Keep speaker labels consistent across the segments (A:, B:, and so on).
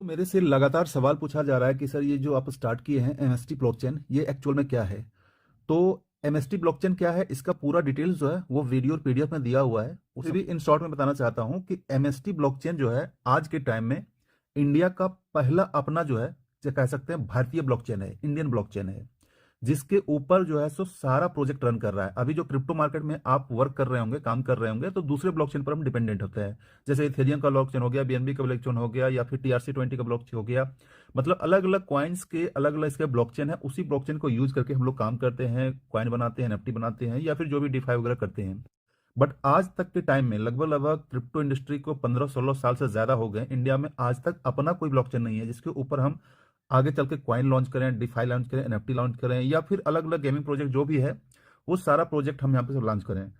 A: तो मेरे से लगातार सवाल पूछा जा रहा है कि सर ये जो आप स्टार्ट किए हैं एमएसटी ब्लॉकचेन ये एक्चुअल में क्या है। तो एमएसटी ब्लॉकचेन क्या है इसका पूरा डिटेल्स जो है वो वीडियो और पीडीएफ में दिया हुआ है। उसे भी इन शॉर्ट में बताना चाहता हूँ कि एमएसटी ब्लॉकचेन जो है आज के टाइम में इंडिया का पहला अपना जो है जो कह सकते हैं भारतीय ब्लॉकचेन है, इंडियन ब्लॉकचेन है, जिसके ऊपर जो है सो सारा प्रोजेक्ट रन कर रहा है। अभी जो क्रिप्टो मार्केट में आप वर्क कर रहे होंगे, काम कर रहे होंगे, तो दूसरे ब्लॉकचेन पर हम डिपेंडेंट होते हैं। जैसे इथेरियम का ब्लॉकचेन हो गया, बीएनबी का ब्लॉकचेन हो गया, या फिर TRC20 का ब्लॉकचेन हो गया। मतलब अलग अलग कॉइन्स के अलग अलग इसके ब्लॉकचेन है, उसी ब्लॉकचेन को यूज करके हम लोग काम करते हैं, कॉइन बनाते हैं, एनएफटी बनाते हैं, या फिर जो भी डिफाई वगैरह करते हैं। बट आज तक के टाइम में लगभग लगभग क्रिप्टो इंडस्ट्री को 15-16 साल से ज्यादा हो गए, इंडिया में आज तक अपना कोई ब्लॉकचेन नहीं है जिसके ऊपर हम आगे चल के कॉइन लॉन्च करें, डिफाई लॉन्च करें, एनएफटी लॉन्च करें, या फिर अलग अलग गेमिंग प्रोजेक्ट जो भी है वो सारा प्रोजेक्ट हम यहाँ पे लॉन्च करें।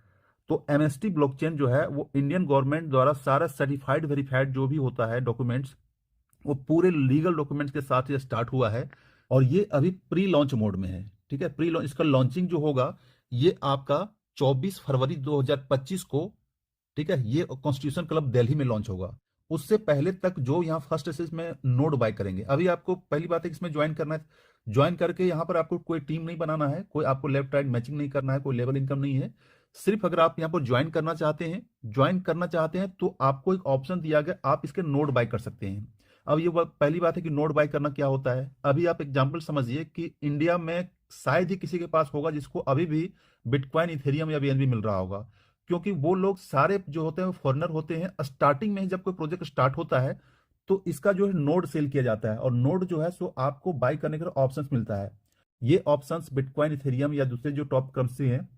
A: तो एमएसटी ब्लॉकचेन जो है वो इंडियन गवर्नमेंट द्वारा सारा सर्टिफाइड वेरीफाइड जो भी होता है डॉक्यूमेंट्स, वो पूरे लीगल डॉक्यूमेंट्स के साथ ये स्टार्ट हुआ है। और ये अभी प्री लॉन्च मोड में है। ठीक है, प्री लॉन्च, इसका लॉन्चिंग जो होगा ये आपका 24 फरवरी 2025 को, ठीक है, ये कॉन्स्टिट्यूशन क्लब दिल्ली में लॉन्च होगा। उससे पहले तक जो यहाँ फर्स्ट एसेस में नोड बाय करेंगे, अभी आपको पहली बात है कि इसमें ज्वाइन करना है। ज्वाइन करके यहाँ पर आपको कोई टीम नहीं बनाना है, कोई आपको लेफ्ट राइट मैचिंग नहीं करना है, कोई लेवल इनकम नहीं है। सिर्फ अगर आप यहाँ पर ज्वाइन करना चाहते हैं तो आपको एक ऑप्शन दिया गया, आप इसके नोड बाय कर सकते हैं। अब ये पहली बात है कि नोड बाय करना क्या होता है। अभी आप एग्जाम्पल समझिए कि इंडिया में शायद ही किसी के पास होगा जिसको अभी भी बिटकॉइन, इथेरियम या बीएनबी मिल रहा होगा, क्योंकि वो लोग सारे जो होते हैं वो फॉरेनर होते हैं। स्टार्टिंग में ही जब कोई प्रोजेक्ट स्टार्ट होता है तो इसका जो है नोड सेल किया जाता है, और नोड जो है सो आपको बाय करने का ऑप्शंस मिलता है। ये ऑप्शंस बिटकॉइन, इथेरियम या दूसरे जो टॉप करेंसी हैं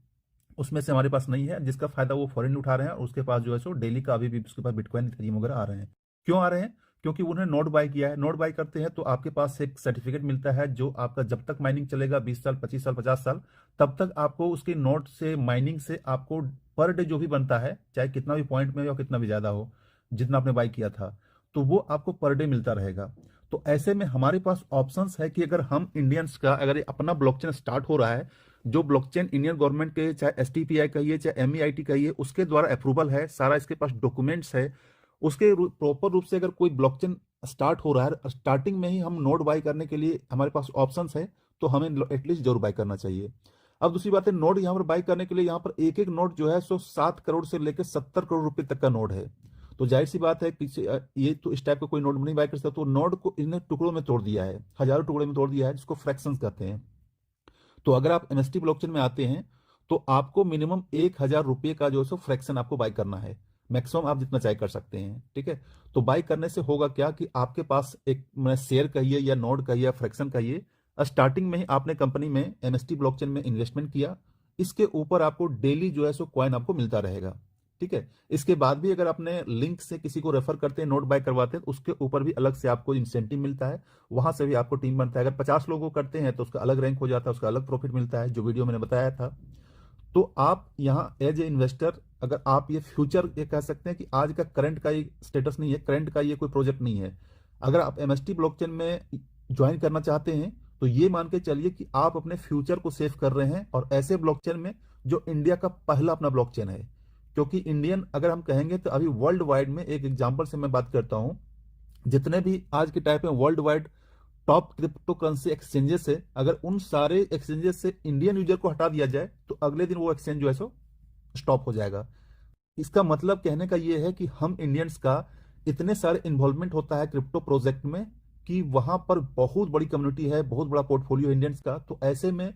A: उसमें से हमारे पास नहीं है, जिसका फायदा वो फॉरेन उठा रहे हैं, और उसके पास जो है सो डेली का अभी भी उसके पास बिटकॉइन, इथेरियम वगैरह आ रहे हैं। क्यों आ रहे हैं? क्योंकि उन्होंने नोट बाय किया है। नोट बाय करते हैं तो आपके पास एक सर्टिफिकेट मिलता है जो आपका जब तक माइनिंग चलेगा, 20 साल, 25 साल, 50 साल, तब तक आपको उसके नोट से, माइनिंग से आपको पर डे जो भी बनता है, चाहे कितना भी पॉइंट में हो, कितना भी ज्यादा हो, जितना आपने बाय किया था, तो वो आपको पर डे मिलता रहेगा। तो ऐसे में हमारे पास ऑप्शंस है कि अगर हम इंडियंस का अगर अपना ब्लॉकचेन स्टार्ट हो रहा है, जो ब्लॉकचेन इंडियन गवर्नमेंट के, चाहे एसटीपीआई कहिए चाहे एमईआईटी कहिए, उसके द्वारा अप्रूवल है, सारा इसके पास डॉक्यूमेंट्स है, उसके प्रॉपर रूप से अगर कोई ब्लॉकचेन स्टार्ट हो रहा है, स्टार्टिंग में ही हम नोड बाय करने के लिए हमारे पास ऑप्शंस है, तो हमें एटलीस्ट जरूर बाय करना चाहिए। अब दूसरी बात है, नोड यहाँ पर बाय करने के लिए यहाँ पर एक एक नोड जो है सो 7 करोड़ से लेकर 70 करोड़ रुपए तक का नोड है। तो जाहिर सी बात है कि ये तो इस टाइप का कोई नोड नहीं बाय कर सकता। तो नोड को इन्हें टुकड़ों में तोड़ दिया है, हजारों टुकड़े में तोड़ दिया है, जिसको फ्रैक्शंस कहते हैं। तो अगर आप एमएसटी ब्लॉकचेन में आते हैं तो आपको मिनिमम 1,000 रुपये का जो है सो फ्रैक्शन आपको बाय करना है। मैक्सिमम आप जितना चाहे कर सकते हैं। ठीक है, तो बाय करने से होगा क्या कि आपके पास एक, मैं शेयर कहिए या नोड कहिए या फ्रैक्शन कहिए, स्टार्टिंग में ही आपने कंपनी में एमएसटी ब्लॉकचेन में इन्वेस्टमेंट किया, इसके ऊपर आपको डेली जो है सो कॉइन आपको मिलता रहेगा। ठीक है, इसके बाद भी अगर आपने लिंक से किसी को रेफर करते हैं, नोट बाय करवाते हैं, तो उसके ऊपर भी अलग से आपको इंसेंटिव मिलता है, वहां से भी आपको टीम बनता है। अगर 50 लोगों को करते हैं तो उसका अलग रैंक हो जाता है, उसका अलग प्रॉफिट मिलता है, जो वीडियो मैंने बताया था। तो आप यहाँ एज ए इन्वेस्टर, अगर आप ये फ्यूचर, ये कह सकते हैं कि आज का करंट का ये स्टेटस नहीं है, करंट का ये कोई प्रोजेक्ट नहीं है। अगर आप एमएसटी ब्लॉकचेन में ज्वाइन करना चाहते हैं तो ये मान के चलिए कि आप अपने फ्यूचर को सेव कर रहे हैं, और ऐसे ब्लॉकचेन में जो इंडिया का पहला अपना ब्लॉकचेन है। क्योंकि इंडियन अगर हम कहेंगे तो अभी वर्ल्ड वाइड में, एक एग्जांपल से मैं बात करता हूं, जितने भी आज के टाइप में world wide top crypto currency exchanges है, अगर उन सारे एक्सचेंजेस से इंडियन यूजर को हटा दिया जाए तो अगले दिन वो एक्सचेंज जो है सो स्टॉप हो जाएगा। इसका मतलब कहने का ये है कि हम इंडियंस का इतने सारे इन्वॉल्वमेंट होता है क्रिप्टो प्रोजेक्ट में कि वहां पर बहुत बड़ी कम्युनिटी है, बहुत बड़ा पोर्टफोलियो इंडियंस का। तो ऐसे में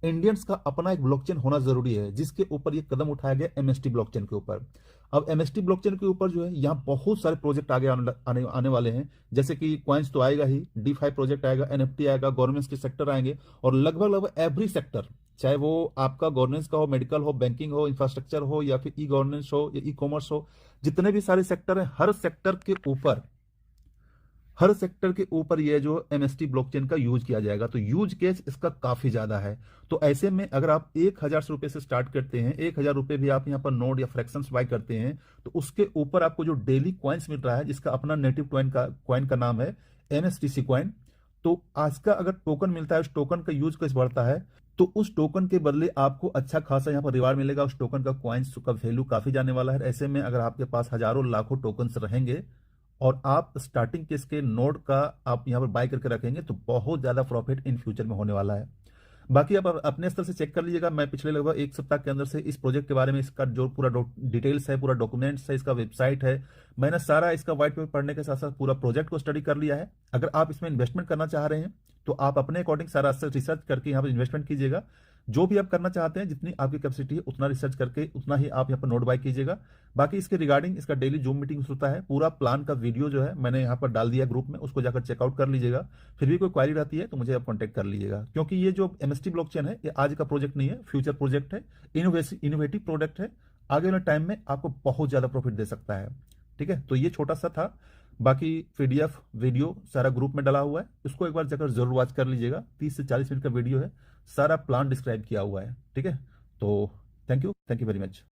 A: इंडियंस का अपना एक ब्लॉकचेन होना जरूरी है, जिसके ऊपर ये कदम उठाया गया एमएसटी ब्लॉकचेन के ऊपर। अब एमएसटी ब्लॉकचेन के ऊपर जो है यहाँ बहुत सारे प्रोजेक्ट आगे आने वाले हैं। जैसे कि क्वाइंस तो आएगा ही, डीफाई प्रोजेक्ट आएगा, एनएफटी आएगा, गवर्नमेंट के सेक्टर आएंगे, और लगभग लगभग एवरी सेक्टर, चाहे वो आपका गवर्नेंस का हो, मेडिकल हो, बैंकिंग हो, इंफ्रास्ट्रक्चर हो, या फिर ई गवर्नेंस हो, या ई कॉमर्स हो, जितने भी सारे सेक्टर हैं, हर सेक्टर के ऊपर ये जो एमएसटी ब्लॉकचेन का यूज किया जाएगा। तो यूज केस इसका काफी ज्यादा है। तो ऐसे में अगर आप 1,000 रुपए से स्टार्ट करते हैं, 1,000 रुपए भी आप यहाँ पर नोड या फ्रैक्शंस बाय करते हैं, तो उसके ऊपर आपको जो डेली कॉइन्स मिल रहा है, जिसका अपना नेटिव कॉइन का नाम है एनएसटीसी कॉइन। तो आज का अगर टोकन मिलता है, उस टोकन का यूज कैसे बढ़ता है, तो उस टोकन के बदले आपको अच्छा खासा यहाँ पर रिवार्ड मिलेगा। उस टोकन का कॉइन्स का वैल्यू काफी जाने वाला है। ऐसे में अगर आपके पास हजारों लाखों टोकन्स रहेंगे और आप स्टार्टिंग के इसके नोड का आप यहाँ पर बाय करके रखेंगे तो बहुत ज़्यादा प्रॉफिट इन फ्यूचर में होने वाला है। बाकी आप अपने स्तर से चेक कर लीजिएगा। मैं पिछले लगभग एक सप्ताह के अंदर से इस प्रोजेक्ट के बारे में, इसका जो पूरा डिटेल्स है, पूरा डॉक्यूमेंट्स है, इसका वेबसाइट है, मैंने सारा इसका व्हाइट पेपर पढ़ने के साथ साथ पूरा प्रोजेक्ट को स्टडी कर लिया है। अगर आप इसमें इन्वेस्टमेंट करना चाह रहे हैं तो आप अपने अकॉर्डिंग सारा रिसर्च करके यहाँ पर इन्वेस्टमेंट कीजिएगा। जो भी आप करना चाहते हैं, जितनी आपकी कैपेसिटी है उतना रिसर्च करके उतना ही आप यहाँ पर नोट बाय कीजिएगा। बाकी इसके रिगार्डिंग इसका डेली जूम मीटिंग होता है, पूरा प्लान का वीडियो जो है मैंने यहाँ पर डाल दिया ग्रुप में, उसको जाकर चेकआउट कर लीजिएगा। फिर भी कोई क्वारी रहती है तो मुझे आप कॉन्टैक्ट कर लीजिएगा, क्योंकि ये जो एमएसटी ब्लॉकचेन है ये आज का प्रोजेक्ट नहीं है, फ्यूचर प्रोजेक्ट है, इनोवेटिव प्रोडक्ट है, आगे वाले टाइम में आपको बहुत ज़्यादा प्रॉफिट दे सकता है। ठीक है, तो ये छोटा सा था। बाकी पीडीएफ वीडियो सारा ग्रुप में डाला हुआ है, इसको एक बार जाकर जरूर वॉच कर लीजिएगा। 30 से 40 मिनट का वीडियो है, सारा प्लान डिस्क्राइब किया हुआ है। ठीक है, तो थैंक यू वेरी मच।